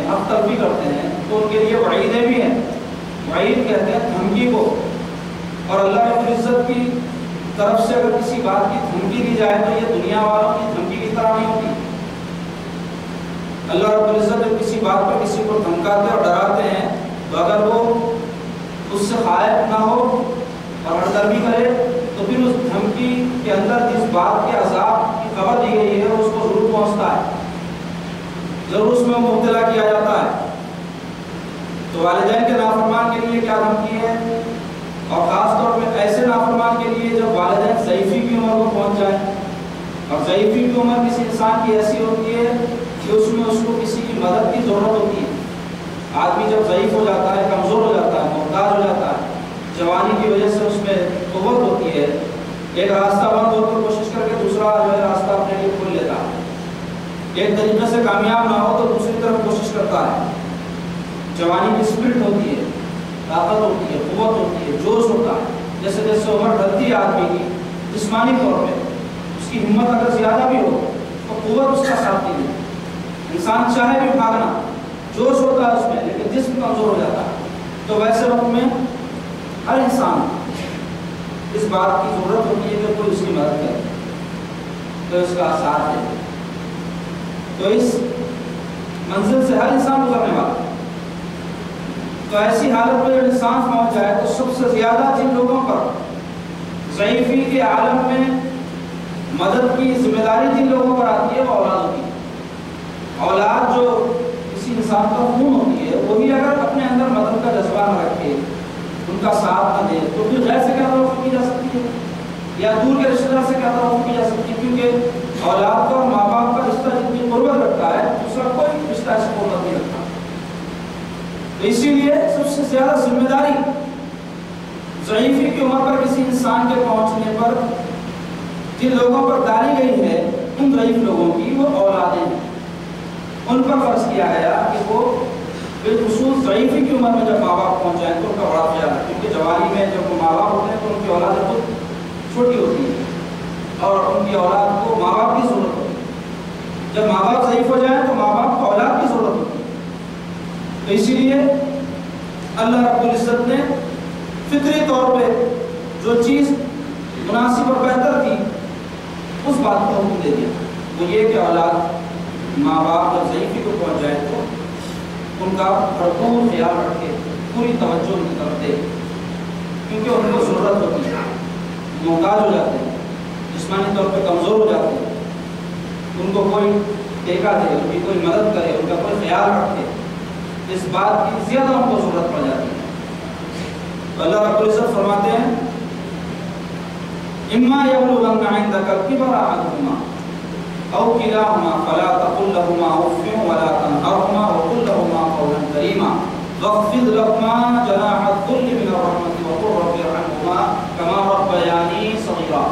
حق تلفی کرتے ہیں تو ان کے لیے وعیدیں بھی ہیں. وعید کہتے ہیں دھمکی کو. اور اللہ رب العزت کی طرف سے اگر کسی بات کی دھمکی دی جائے تو یہ دنیا والوں کی دھمکی کی طرح نہیں ہوتی. اللہ رب العزت جب کسی بات پر کسی کو دھمکاتے اور ڈراتے ہیں تو اگر وہ اس سے خائف نہ ہو اور ہردرمی کرے تو پھر اس دھمکی کے اندر جس بات کے عذاب کی خبر دی گئی ہے اس کو ضرور پہنچتا ہے, ضرور اس میں مبتلا کیا جاتا ہے. تو والدین کے نافرمان کے لیے کیا دھمکی ہے, اور خاص طور پہ ایسے نافرمان کے لیے جب والدین ضعیفی کی عمر کو پہنچ جائیں. اور ضعیفی کی عمر کسی انسان کی ایسی ہوتی ہے کہ اس میں اس کو کسی کی مدد کی ضرورت ہوتی ہے. آدمی جب ضعیف ہو جاتا ہے, کمزور ہو جاتا ہے, محتاج ہو جاتا ہے, جوانی کی وجہ سے اس میں قوت ہوتی ہے, ایک راستہ بند ہو تو کوشش کر کے دوسرا جو ہے راستہ اپنے لیے کھول لیتا ہے. ایک طریقے سے کامیاب نہ ہو تو دوسری طرف کوشش کرتا ہے. جوانی کی اسپرٹ ہوتی ہے, طاقت ہوتی ہے, قوت ہوتی ہے, جوش ہوتا ہے. جیسے جیسے عمر ڈھلتی ہے آدمی کی جسمانی طور پہ اس کی ہمت اگر زیادہ بھی ہو تو قوت اس کا ساتھ نہیں دیتی. انسان چاہے بھی بھاگنا, جوش ہوتا ہے اس میں, لیکن جسم کمزور ہو جاتا ہے. تو ویسے وقت میں ہر انسان اس بات کی ضرورت ہوتی ہے کہ کوئی اس کی مدد کرے, تو اس کا ساتھ دے. تو اس منزل سے ہر انسان گزرنے والا. تو ایسی حالت میں جب انسان پہنچ جائے تو سب سے زیادہ جن لوگوں پر ضعیفی کے عالم میں مدد کی ذمہ داری جن لوگوں پر آتی ہے وہ اولاد ہوتی ہے. اولاد جو کسی انسان کا خون ہوتی ہے وہی اگر اپنے اندر مدد کا جذبہ نہ رکھے, ان کا ساتھ نہ دے, تو پھر غیر سے کیا توقع کی جا سکتی ہے یا دور کے رشتہ دار سے کیا توقع کی جا سکتی ہے. کیونکہ اولاد کا اور ماں باپ کا رشتہ جتنی قربت رکھتا ہے دوسرا کوئی رشتہ ایسے قربت نہیں رکھتا. تو اسی لیے سب سے زیادہ ذمہ داری ضعیفی کی عمر پر کسی انسان کے پہنچنے پر جن لوگوں پر ڈالی گئی ہے ان ضعیف لوگوں کی وہ اولادیں ہیں. ان پر فرض کیا گیا کہ وہ بالخصوص ضعیفی کی عمر میں جب ماں باپ پہنچ جائیں تو ان کا بڑا خیال ہے. کیونکہ جوانی میں جب وہ ماں باپ ہوتے ہیں تو ان کی اولاد خود چھوٹی ہوتی ہے اور ان کی اولاد کو ماں باپ کی ضرورت ہوتی ہے. جب ماں باپ ضعیف ہو جائیں تو ماں باپ کو اولاد کی ضرورت ہوتی ہے. تو اسی لیے اللہ رب العزت نے فطری طور پہ جو چیز مناسب اور بہتر تھی اس بات کو حکم دے دیا, وہ یہ کہ اولاد ماں باپ جب ضعیفی کو پہنچ جائے تو ان کا بھرپور خیال رکھ کے پوری توجہ ان کی طرف دے. کیونکہ ان کو ضرورت ہوتی ہے, محتاج ہو جاتے ہیں, جسمانی طور پہ کمزور ہو جاتے ہیں. ان کو کوئی ٹیکا دے, ان کی کوئی مدد کرے, ان کا کوئی خیال رکھے, اس بات کی زیادہ ان کو ضرورت پڑ جاتی ہے. تو اللہ رب العزت فرماتے ہیں اما یبلغن عندک الکبر احدہما او کلاہما فلا تقل لهما اف ولا تنہرهما وقل لهما قولا کریما واخفض لهما جناح الذل من الرحمة وقل رب ارحمهما كما ربياني صغيرا.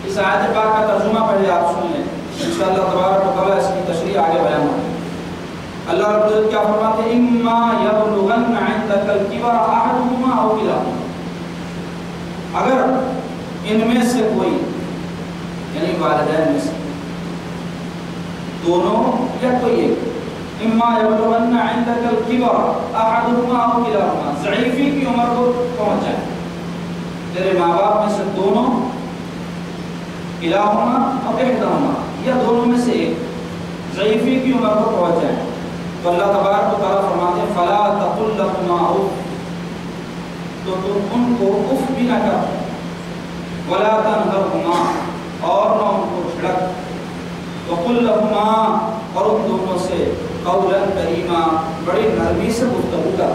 اس آیت پاک کا ترجمہ پہلے آپ سن لیں, انشاءاللہ تبارک و تعالی اس کی تشریح آگے بیان ہوگی. اللہ رب العزت کیا فرماتے ہیں اما یبلغن عندک الکبر احدہما او کلاہما, اگر ان میں سے کوئی یعنی والدین میں سے دونوں یا کوئی ایک, اما یبلغن عندک الکبر احدہما او کلاہما, ضعیفی کی عمر کو پہنچ جائے تیرے ماں باپ میں سے دونوں, کلاہما او احدہما یا دونوں میں سے ایک ضعیفی کی عمر کو پہنچ جائے تو اللہ تبارک و تعالیٰ فرماتے ہیں فلا تقل لهما اف, تو تم ان کو اف بھی نہ کرو, ولا تنہرهما اور نہ ان کو جھڑک, وقل لهما اور ان دونوں سے قولا کریما بڑی نرمی سے گفتگو کر,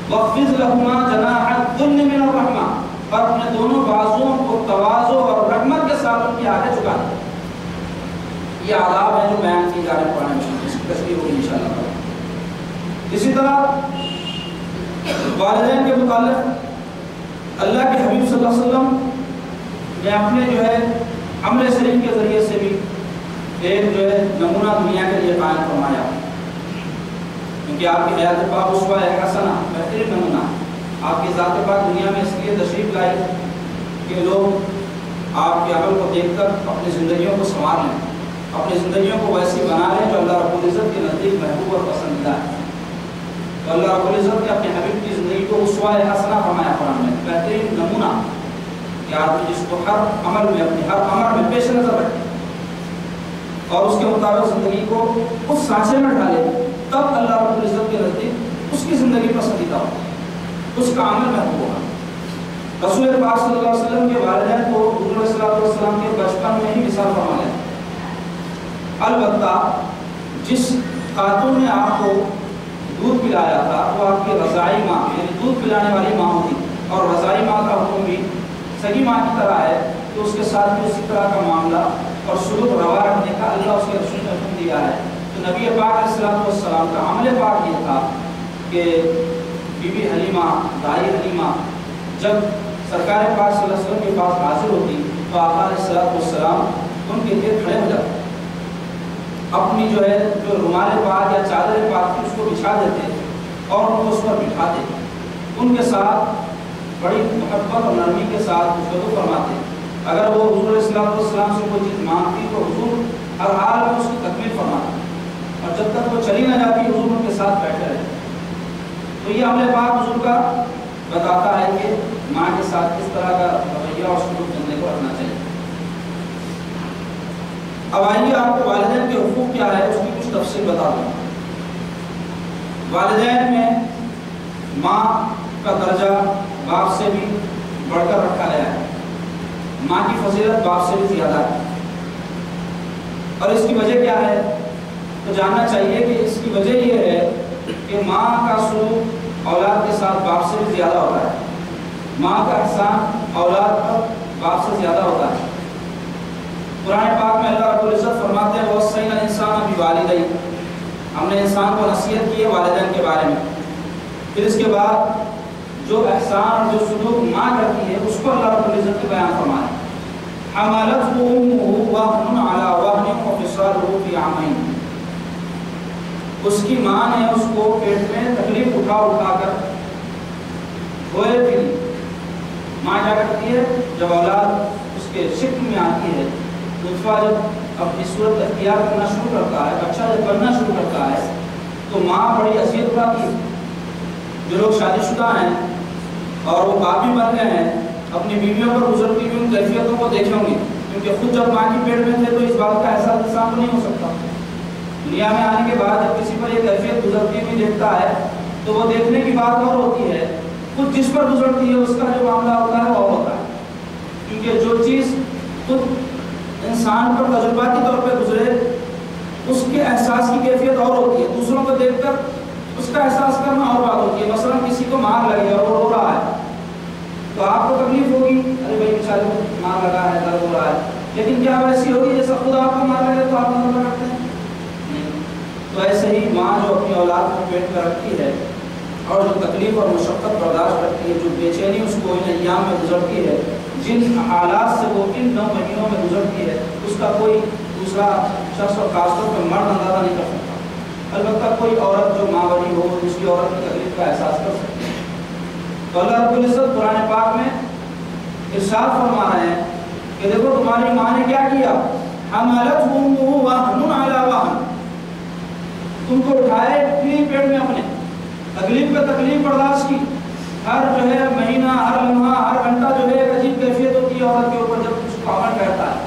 واخفض لهما جناح الذل من الرحمة اور اپنے دونوں بازوؤں کو تواضع اور رحمت کے ساتھ ان کی آگے جھکا دے. یہ آداب ہیں جو بیان کی جا رہے ہیں قرآن میں, اس کی تشریح ہوگی انشاءاللہ. اسی طرح والدین کے متعلق اللہ کے حبیب صلی اللہ علیہ وسلم نے اپنے جو ہے عمل شریف کے ذریعے سے بھی ایک جو ہے نمونہ دنیا کے لیے قائم فرمایا, کیونکہ آپ کی حیات پاک اسوہ حسنہ بہترین نمونہ, آپ کی ذات پاک دنیا میں اس لیے تشریف لائی کہ لوگ آپ کے عمل کو دیکھ کر اپنی زندگیوں کو سنوار لیں, اپنی زندگیوں کو ویسی بنا لیں جو اللہ رب العزت کے نزدیک محبوب پسندیدہ ہے۔ تو اللہ رب العزت نے اپنے حبیب کی زندگی کو اسوہ حسنہ فرمایا قرآن میں، بہترین نمونہ کہ آدمی جس کو ہر عمل میں اپنے ہر امر میں پیش نظر رکھے اور اس کے مطابق زندگی کو اس سانچے میں ڈالے، تب اللہ رب العزت کے نزدیک اس کی زندگی پسندیدہ ہو، اس کا عمل محبوب ہوگا۔ رسول پاک صلی اللہ علیہ وسلم کے والدین کو حضور صلی اللہ علیہ وسلم کے بچپن میں ہی مثال فرما لیں۔ البتہ جس خاتون نے آپ کو دودھ پلایا تھا وہ آپ کی رضاعی ماں یعنی دودھ پلانے والی ماں ہوتی، اور رضاعی ماں کا حکم بھی سگی ماں کی طرح ہے کہ اس کے ساتھ بھی اسی طرح کا معاملہ اور سلوک روا رکھنے کا اللہ اس کے رسول نے حکم دیا ہے۔ تو نبی پاک علیہ السلام کا عمل پاک یہ تھا کہ بی بی حلیمہ دائی حلیمہ جب سرکار پاک صلی اللہ علیہ وسلم کے پاس حاضر ہوتی تو آقا علیہ السلام ان کے لیے کھڑے ہو جاتے، اپنی جو رومال پاک یا چادر پاک تھی اس کو بچھا دیتے اور ان کو اس پر بٹھاتے، ان کے ساتھ بڑی محبت اور نرمی کے ساتھ گفتگو فرماتے۔ اگر وہ حضور صلی اللہ علیہ وسلم سے کوئی چیز مانگتی تو حضور ہر حال میں اس کی تکمیل فرماتے، اور جب تک وہ چلی نہ جاتی حضور ان کے ساتھ بیٹھے رہتے۔ تو یہ عمل پاک حضور کا بتاتا ہے کہ ماں کے ساتھ کس طرح کا رویہ اور سلوک بندے کو رکھنا چاہیے۔ اب آئیے آپ کو والدین کے حقوق کیا ہے اس کی کچھ تفصیل بتا دوں۔ والدین میں ماں کا درجہ باپ سے بھی بڑھ کر رکھا گیا ہے، ماں کی فضیلت باپ سے بھی زیادہ ہے، اور اس کی وجہ کیا ہے تو جاننا چاہیے کہ اس کی وجہ یہ ہے کہ ماں کا سلوک اولاد کے ساتھ باپ سے بھی زیادہ ہوتا ہے، ماں کا احسان اولاد پر باپ سے زیادہ ہوتا ہے۔ قرآن پاک میں اللہ رب العزت فرماتے ہیں وَوَصَّيْنَا الْإِنسَانَ بِوَالِدَيْهِ، ہم نے انسان کو نصیحت کی ہے والدین کے بارے میں۔ پھر اس کے بعد جو احسان جو سلوک ماں کرتی ہے اس کو اللہ رب العزت نے بیان فرمایا، حَمَلَتْهُ أُمُّهُ وَهْنٌ عَلَى وَهْنٍ وَفِصَالُهُ فِي عَامَيْنِ، اس کی ماں نے اس کو پیٹ میں تکلیف اٹھا کر دھوئے پھری۔ ماں کیا کرتی ہے جب اولاد اس کے شکل میں آتی ہے، نطفہ جب اپنی صورت اختیار کرنا شروع کرتا ہے، بچہ جب بننا شروع کرتا ہے تو ماں بڑی اذیت اٹھاتی ہے۔ جو لوگ شادی شدہ ہیں اور وہ باپ بھی بن گئے ہیں اپنی بیویوں پر گزرتی ہوئی ان کیفیتوں کو دیکھیں گے، کیونکہ خود جب ماں کی پیٹ میں تھے تو اس بات کا احساس انسان کو نہیں ہو سکتا۔ دنیا میں آنے کے بعد جب کسی پر یہ کیفیت گزرتی ہوئی دیکھتا ہے تو وہ دیکھنے کی بات اور ہوتی ہے، خود جس پر گزرتی ہے اس کا جو معاملہ ہوتا ہے وہ اور ہوتا ہے، کیونکہ جو چیز خود انسان پر تجرباتی طور پہ گزرے اس کے احساس کی کیفیت اور ہوتی ہے، دوسروں کو دیکھ کر اس کا احساس کرنا اور بات ہوتی ہے۔ مثلا کسی کو مار لگے اور وہ رو رہا ہے تو آپ کو تکلیف ہوگی، ارے بھائی بیچارے کو مار لگا ہے درد ہو رہا ہے، لیکن کیا ویسی ہوگی جیسا خود آپ کو مار لگے تو آپ نظر کرتے ہیں؟ تو ایسے ہی ماں جو اپنی اولاد کو پیٹ میں رکھتی ہے اور جو تکلیف اور مشقت برداشت کرتی ہے، جو بے چینی اس کو ان ایام میں گزرتی ہے، جن حالات سے وہ ان 9 مہینوں میں گزرتی ہے، اس کا کوئی دوسرا شخص اور خاص طور پہ مرد اندازہ نہیں کر سکتا۔ البتہ کوئی عورت جو ماں بنی ہو دوسری عورت کی تکلیف کا احساس کر سکتی ہے۔ تو اللہ رب العزت قرآن پاک میں ارشاد فرما رہے ہیں کہ دیکھو تمہاری ماں نے کیا کیا، حَمَلَتْهُ أُمُّهُ وَهْنٌ عَلَى وَهْنٍ، تم کو اٹھائے پھر پیٹ میں اپنے تکلیف پہ تکلیف برداشت کی، ہر جو ہے مہینہ ہر لمحہ ہر گھنٹہ جو ہے ایک عجیب کیفیت ہوتی ہے عورت کے اوپر جب اس کو عمل کرتا ہے۔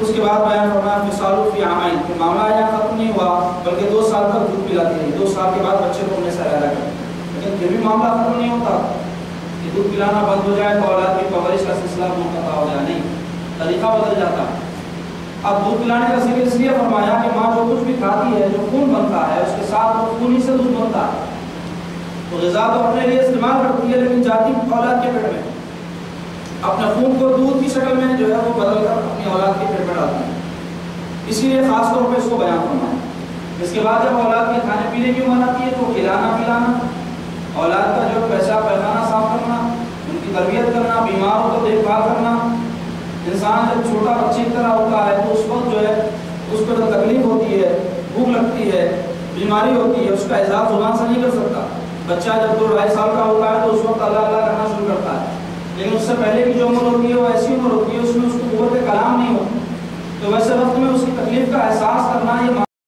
اس کے بعد بیان فرمایا فِصَالُهُ فِي عَامَيْنِ، کہ معاملہ یہاں ختم نہیں ہوا بلکہ 2 سال تک دودھ پلاتی رہی، 2 سال کے بعد بچے کو اپنے سے علیحدہ کر، لیکن پھر بھی معاملہ ختم نہیں ہوتا کہ دودھ پلانا بند ہو جائے تو اولاد کی پرورش کا سلسلہ منقطع ہو جائے، نہیں، طریقہ بدل جاتا ہے۔ اب دودھ پلانے کا ذکر اس لیے فرمایا کہ ماں جو کچھ بھی کھاتی ہے جو خون بنتا ہے اس کے ساتھ وہ خون ہی سے دودھ بنتا ہے، تو غذا تو اپنے لیے استعمال کرتی ہے لیکن جاتی اولاد کے پیٹ میں، اپنے خون کو دودھ کی شکل میں جو ہے وہ بدل کر اپنی اولاد کے پیٹ میں ڈالتی ہے، اسی لیے خاص طور پہ اس کو بیان فرمایا۔ اس کے بعد جب اولاد کے کھانے پینے کی عمر آتی ہے تو کھلانا پلانا، اولاد کا جو پیشاب پیخانہ صاف کرنا، ان کی تربیت کرنا، بیماروں کو دیکھ بھال کرنا۔ انسان جب چھوٹا بچے کی طرح ہوتا ہے تو اس وقت جو ہے اس کو جو تکلیف ہوتی ہے، بھوک لگتی ہے، بیماری ہوتی ہے، اس کا احساس زبان سے نہیں کر سکتا۔ بچہ جب 2-2.5 سال کا ہوتا ہے تو اس وقت اللہ اللہ کرنا شروع کرتا ہے، لیکن اس سے پہلے کی جو عمر ہوتی ہے وہ ایسی عمر ہوتی ہے اس میں اس کو قوت کلام نہیں ہوتی، تو ویسے وقت میں اس کی تکلیف کا احساس کرنا یہ